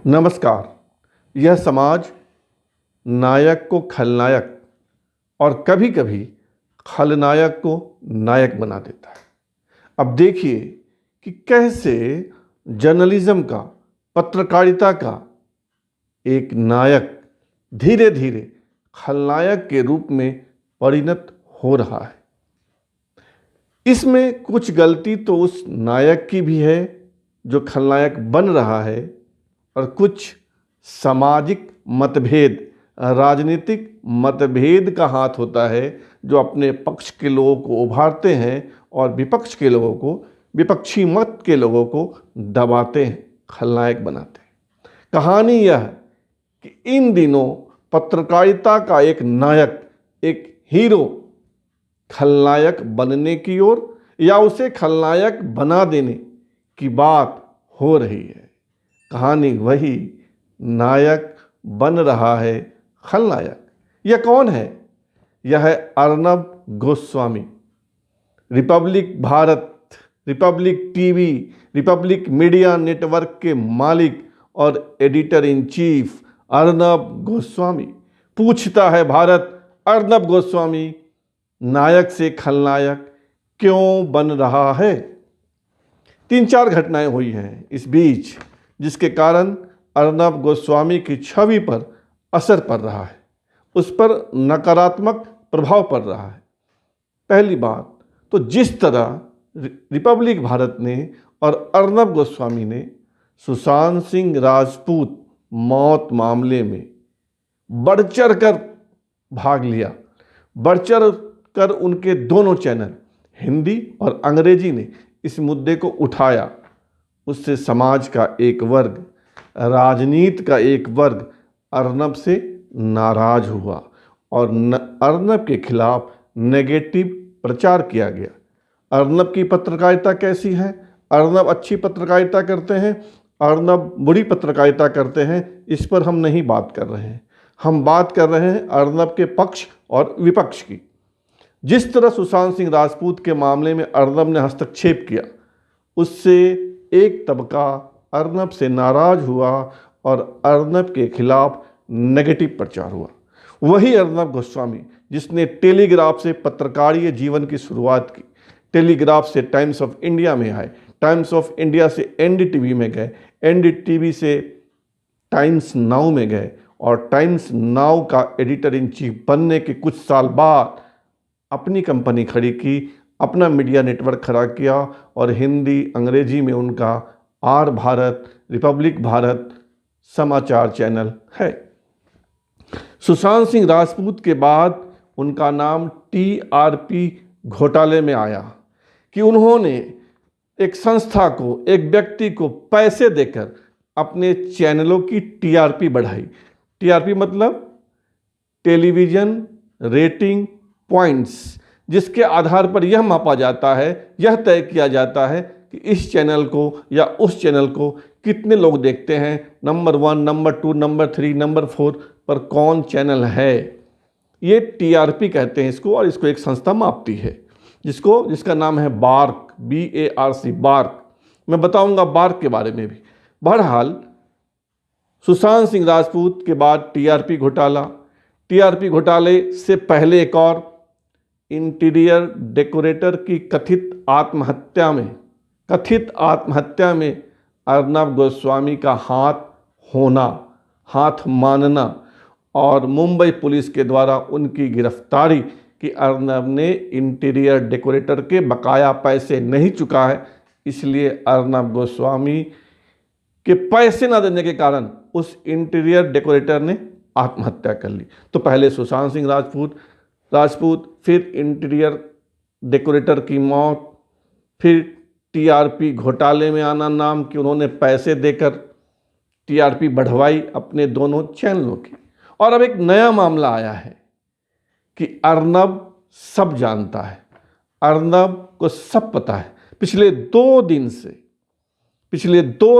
नमस्कार। यह समाज नायक को खलनायक और कभी कभी खलनायक को नायक बना देता है। अब देखिए कि कैसे जर्नलिज्म का, पत्रकारिता का एक नायक धीरे धीरे खलनायक के रूप में परिणत हो रहा है। इसमें कुछ गलती तो उस नायक की भी है जो खलनायक बन रहा है, और कुछ सामाजिक मतभेद, राजनीतिक मतभेद का हाथ होता है जो अपने पक्ष के लोगों को उभारते हैं और विपक्ष के लोगों को, विपक्षी मत के लोगों को दबाते हैं, खलनायक बनाते हैं। कहानी यह है कि इन दिनों पत्रकारिता का एक नायक, एक हीरो खलनायक बनने की ओर या उसे खलनायक बना देने की बात हो रही है। कहानी वही, नायक बन रहा है खलनायक। यह कौन है? यह है Arnab Goswami. Republic Bharat, Republic TV, Republic media network के मालिक और editor in chief Arnab Goswami. पूछता है भारत, अर्नब गोस्वामी नायक से खलनायक क्यों बन रहा है? 3-4 घटनाएं हुई हैं इस बीच, जिसके कारण अर्नब गोस्वामी की छवि पर असर पड़ रहा है, उस पर नकारात्मक प्रभाव पड़ रहा है। पहली बात तो जिस तरह रिपब्लिक भारत ने और अर्नब गोस्वामी ने सुशांत सिंह राजपूत मौत मामले में बढ़ चढ़ कर भाग लिया, बढ़ चढ़ कर उनके दोनों चैनल हिंदी और अंग्रेजी ने इस मुद्दे को उठाया, उससे समाज का एक वर्ग, राजनीति का एक वर्ग अर्नब से नाराज हुआ और अर्नब के खिलाफ नेगेटिव प्रचार किया गया। अर्नब की पत्रकारिता कैसी है? अर्नब अच्छी पत्रकारिता करते हैं, अर्नब बुरी पत्रकारिता करते हैं, इस पर हम नहीं बात कर रहे हैं। हम बात कर रहे हैं अर्नब के पक्ष और विपक्ष की। जिस तरह सुशांत सिंह राजपूत के मामले में अर्नब ने हस्तक्षेप किया, उससे एक तबका अर्नब से नाराज हुआ और अर्नब के खिलाफ नेगेटिव प्रचार हुआ। वही अर्नब गोस्वामी जिसने टेलीग्राफ से पत्रकारीय जीवन की शुरुआत की, टेलीग्राफ से टाइम्स ऑफ इंडिया में आए, टाइम्स ऑफ इंडिया से एनडीटीवी में गए, एनडीटीवी से टाइम्स नाउ में गए और टाइम्स नाउ का एडिटर इन चीफ बनने के कुछ साल बाद अपनी कंपनी खड़ी की, अपना मीडिया नेटवर्क खड़ा किया और हिंदी अंग्रेजी में उनका आर भारत, रिपब्लिक भारत समाचार चैनल है। सुशांत सिंह राजपूत के बाद उनका नाम टीआरपी घोटाले में आया कि उन्होंने एक संस्था को, एक व्यक्ति को पैसे देकर अपने चैनलों की टीआरपी बढ़ाई। टीआरपी मतलब टेलीविज़न रेटिंग पॉइंट्स, जिसके आधार पर यह मापा जाता है, यह तय किया जाता है कि इस चैनल को या उस चैनल को कितने लोग देखते हैं, नंबर 1, नंबर 2, नंबर 3, नंबर 4 पर कौन चैनल है। ये टीआरपी कहते हैं इसको, और इसको एक संस्था मापती है जिसका नाम है बार्क, BARC, बार्क। मैं बताऊंगा बार्क के बारे में भी। बहरहाल सुशांत सिंह राजपूत के बाद टीआरपी घोटाला, टीआरपी घोटाले से पहले एक और इंटीरियर डेकोरेटर की कथित आत्महत्या में अर्नब गोस्वामी का हाथ मानना और मुंबई पुलिस के द्वारा उनकी गिरफ्तारी कि अर्नब ने इंटीरियर डेकोरेटर के बकाया पैसे नहीं चुका है, इसलिए अर्नब गोस्वामी के पैसे न देने के कारण उस इंटीरियर डेकोरेटर ने आत्महत्या कर ली। तो पहले सुशांत सिंह राजपूत, फिर इंटीरियर डेकोरेटर की मौत, फिर टीआरपी घोटाले में आना नाम कि उन्होंने पैसे देकर टीआरपी बढ़वाई अपने दोनों चैनलों की। और अब एक नया मामला आया है कि अर्नब सब जानता है, अर्नब को सब पता है। पिछले 2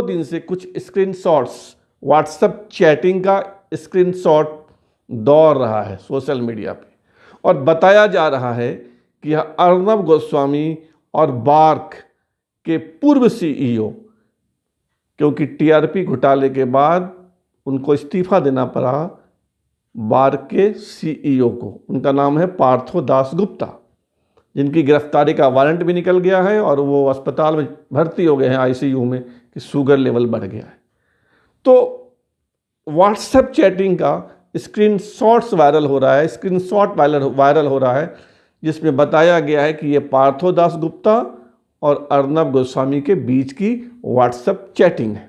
दिन से कुछ स्क्रीनशॉट्स, व्हाट्सएप चैटिंग का स्क्रीनशॉट दौड़ रहा है सोशल मीडिया पे, और बताया जा रहा है कि यह अर्नब गोस्वामी और बार्क के पूर्व सीईओ क्योंकि टीआरपी घोटाले के बाद उनको इस्तीफा देना पड़ा बार के सीईओ को। उनका नाम है पार्थो दास गुप्ता, जिनकी गिरफ्तारी का वारंट भी निकल गया है और वो अस्पताल में भर्ती हो गए हैं आईसीयू में कि शुगर लेवल बढ़ गया है। तो व्हाट्सएप चैटिंग का स्क्रीनशॉट्स वायरल हो रहा है, स्क्रीनशॉट वायरल हो रहा है, जिसमें बताया गया है कि ये पार्थो दास गुप्ता और अर्नब गोस्वामी के बीच की व्हाट्सएप चैटिंग है।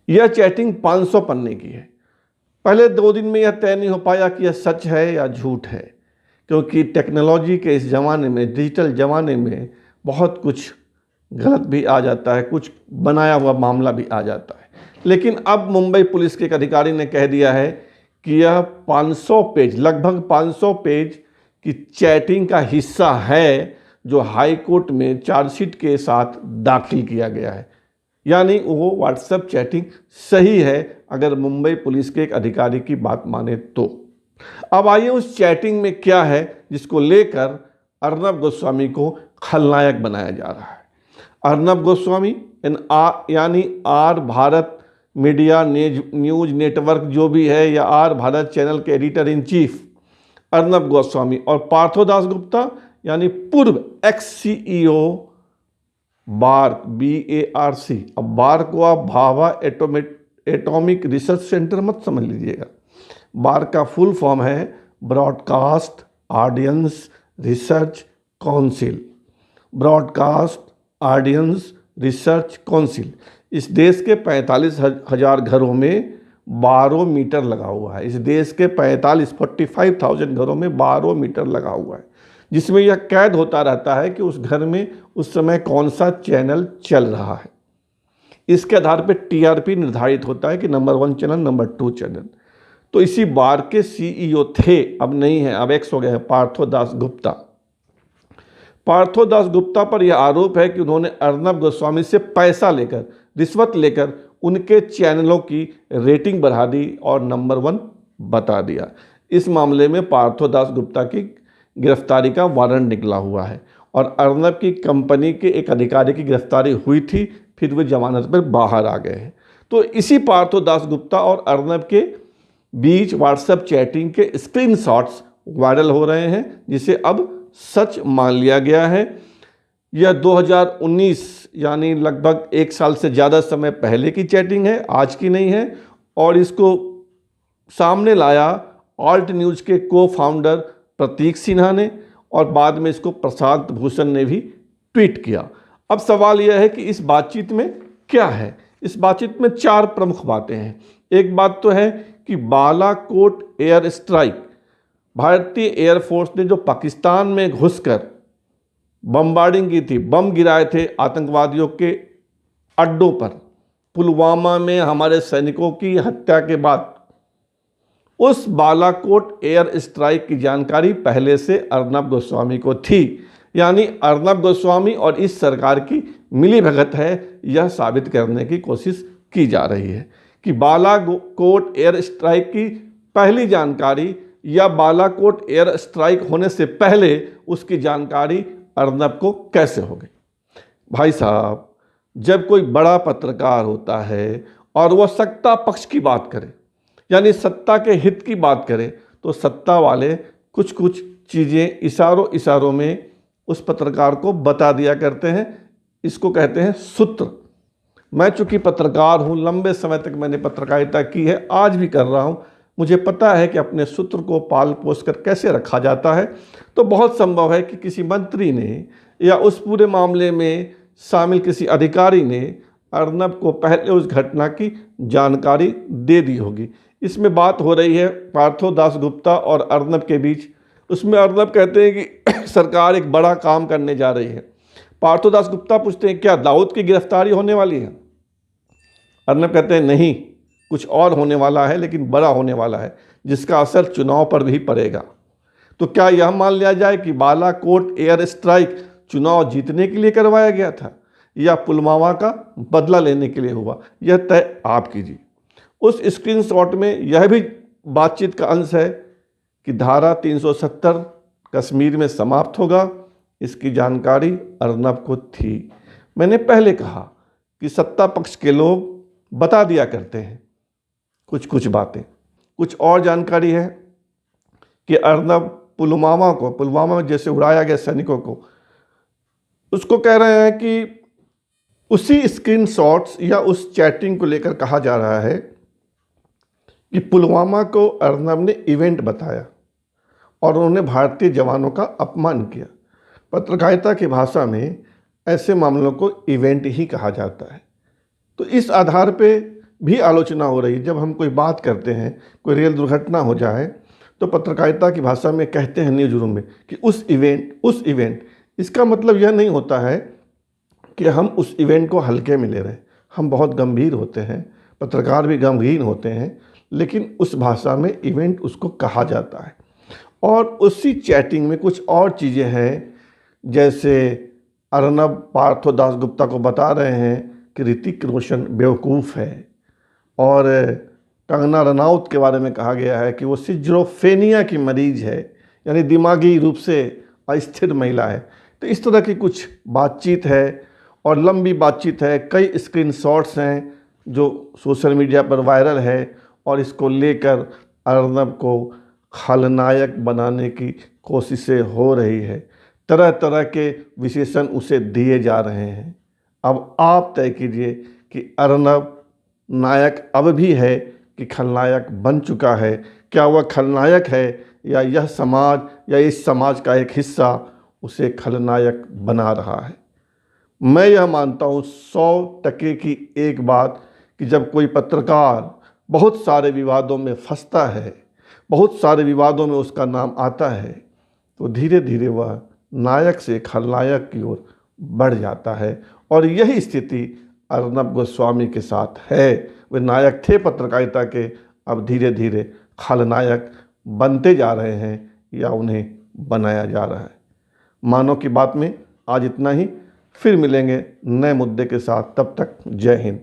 यह चैटिंग 500 पन्ने की है। पहले 2 दिन में यह तय नहीं हो पाया कि यह सच है या झूठ है, क्योंकि टेक्नोलॉजी के इस ज़माने में, डिजिटल ज़माने में बहुत कुछ गलत भी आ जाता है, कुछ बनाया हुआ मामला भी आ जाता है। लेकिन अब मुंबई पुलिस के एक अधिकारी ने कह दिया है कि यह 500 पेज, लगभग 500 पेज की चैटिंग का हिस्सा है जो हाई कोर्ट में चार्जशीट के साथ दाखिल किया गया है। यानी वो व्हाट्सएप चैटिंग सही है अगर मुंबई पुलिस के एक अधिकारी की बात माने तो। अब आइए उस चैटिंग में क्या है जिसको लेकर अर्नब गोस्वामी को खलनायक बनाया जा रहा है। अर्नब गोस्वामी यानी R Bharat media news network जो भी है, या आर भारत चैनल के editor in chief Arnab Goswami, और पार्थो दास गुप्ता यानी पूर्व एक्स सीईओ बार्क BARC। अब बार्क को आप भाभा एटॉमिक रिसर्च सेंटर मत समझ लीजिएगा। बार्क का फुल फॉर्म है broadcast audience research council. Broadcast audience research council. इस देश के 45,000 घरों में बारोमीटर लगा हुआ है। इस देश के 45,000 घरों में बारोमीटर लगा हुआ है, जिसमें यह कैद होता रहता है कि उस घर में उस समय कौन सा चैनल चल रहा है। इसके आधार पर टीआरपी निर्धारित होता है कि नंबर 1 चैनल, नंबर 2 चैनल। तो इसी बार के सीईओ थे, अब नहीं है, अब एक्स हो गए हैं, पार्थो दास गुप्ता। पार्थो दास गुप्ता पर यह आरोप है कि उन्होंने अर्नब गोस्वामी से पैसा लेकर, रिश्वत लेकर उनके चैनलों की रेटिंग बढ़ा दी और नंबर 1 बता दिया। इस मामले में पार्थो दास गुप्ता की गिरफ्तारी का वारंट निकला हुआ है और अर्नब की कंपनी के एक अधिकारी की गिरफ्तारी हुई थी, फिर वे जमानत पर बाहर आ गए हैं। तो इसी पार्थो दास गुप्ता और अर्नब के बीच व्हाट्सएप चैटिंग के स्क्रीनशॉट्स वायरल हो रहे हैं, जिसे अब सच मान लिया गया है। यह 2019 यानी लगभग 1 साल से ज़्यादा समय पहले की चैटिंग है, आज की नहीं है। और इसको सामने लाया ऑल्ट न्यूज़ के को-फाउंडर प्रतीक सिन्हा ने, और बाद में इसको प्रशांत भूषण ने भी ट्वीट किया। अब सवाल यह है कि इस बातचीत में क्या है। इस बातचीत में 4 प्रमुख बातें हैं। एक बात तो है कि बालाकोट एयर स्ट्राइक, भारतीय एयरफोर्स ने जो पाकिस्तान में घुसकर बमबार्डिंग की थी, बम गिराए थे आतंकवादियों के अड्डों पर, पुलवामा में हमारे सैनिकों की हत्या के बाद, उस बालाकोट एयर स्ट्राइक की जानकारी पहले से अर्नब गोस्वामी को थी। यानी अर्नब गोस्वामी और इस सरकार की मिलीभगत है, यह साबित करने की कोशिश की जा रही है कि बालाकोट एयर स्ट्राइक की पहली जानकारी या बालाकोट एयर स्ट्राइक होने से पहले उसकी जानकारी अर्नब को कैसे हो गई। भाई साहब, जब कोई बड़ा पत्रकार होता है और वह सत्ता पक्ष की बात करे, यानी सत्ता के हित की बात करे, तो सत्ता वाले कुछ कुछ चीज़ें इशारों में उस पत्रकार को बता दिया करते हैं। इसको कहते हैं सूत्र। मैं चूँकि पत्रकार हूँ, लंबे समय तक मैंने पत्रकारिता की है, आज भी कर रहा हूँ, मुझे पता है कि अपने सूत्र को पाल पोस कर कैसे रखा जाता है। तो बहुत संभव है कि किसी मंत्री ने या उस पूरे मामले में शामिल किसी अधिकारी ने अर्नब को पहले उस घटना की जानकारी दे दी होगी। इसमें बात हो रही है पार्थो दास गुप्ता और अर्नब के बीच। उसमें अर्नब कहते हैं कि सरकार एक बड़ा काम करने जा रही है। पार्थो दास गुप्ता पूछते हैं क्या दाऊद की गिरफ्तारी होने वाली है? अर्नब कहते हैं नहीं, कुछ और होने वाला है, लेकिन बड़ा होने वाला है, जिसका असर चुनाव पर भी पड़ेगा। तो क्या यह मान लिया जाए कि बालाकोट एयर स्ट्राइक चुनाव जीतने के लिए करवाया गया था या पुलवामा का बदला लेने के लिए हुआ? यह तय आप कीजिए। उस स्क्रीनशॉट में यह भी बातचीत का अंश है कि धारा 370 कश्मीर में समाप्त होगा। इसकी जानकारी अर्नब को थी। मैंने पहले कहा कि सत्ता पक्ष के लोग बता दिया करते हैं कुछ कुछ बातें। कुछ और जानकारी है कि अर्नब पुलवामा में जैसे उड़ाया गया सैनिकों को, उसको कह रहे हैं कि उसी स्क्रीनशॉट्स या उस चैटिंग को लेकर कहा जा रहा है कि पुलवामा को अर्नब ने इवेंट बताया और उन्होंने भारतीय जवानों का अपमान किया। पत्रकारिता की भाषा में ऐसे मामलों को इवेंट ही कहा जाता है। तो इस आधार पे भी आलोचना हो रही है। जब हम कोई बात करते हैं, कोई रेल दुर्घटना हो जाए, तो पत्रकारिता की भाषा में कहते हैं न्यूज़ रूम में कि उस इवेंट। इसका मतलब यह नहीं होता है कि हम उस इवेंट को हल्के में ले रहे हैं। हम बहुत गंभीर होते हैं, पत्रकार भी गंभीर होते हैं, लेकिन उस भाषा में इवेंट उसको कहा जाता है। और उसी चैटिंग में कुछ और चीज़ें हैं, जैसे अर्नब पार्थो दासगुप्ता को बता रहे हैं कि ऋतिक रोशन बेवकूफ़ है, और कंगना रनौत के बारे में कहा गया है कि वो सिजोफ्रेनिया की मरीज है, यानी दिमागी रूप से अस्थिर महिला है। तो इस तरह की कुछ बातचीत है और लंबी बातचीत है। कई स्क्रीनशॉट्स हैं जो सोशल मीडिया पर वायरल है और इसको लेकर अर्नब को खलनायक बनाने की कोशिशें हो रही है। तरह तरह के विशेषण उसे दिए जा रहे हैं। अब आप तय कीजिए कि अर्नब नायक अब भी है कि खलनायक बन चुका है। क्या वह खलनायक है या यह समाज या इस समाज का एक हिस्सा उसे खलनायक बना रहा है? मैं यह मानता हूँ 100% की एक बात कि जब कोई पत्रकार बहुत सारे विवादों में फंसता है, बहुत सारे विवादों में उसका नाम आता है, तो धीरे धीरे वह नायक से खलनायक की ओर बढ़ जाता है। और यही स्थिति अर्नब गोस्वामी के साथ है। वे नायक थे पत्रकारिता के, अब धीरे धीरे खलनायक बनते जा रहे हैं या उन्हें बनाया जा रहा है। मानव की बात में आज इतना ही। फिर मिलेंगे नए मुद्दे के साथ। तब तक जय हिंद।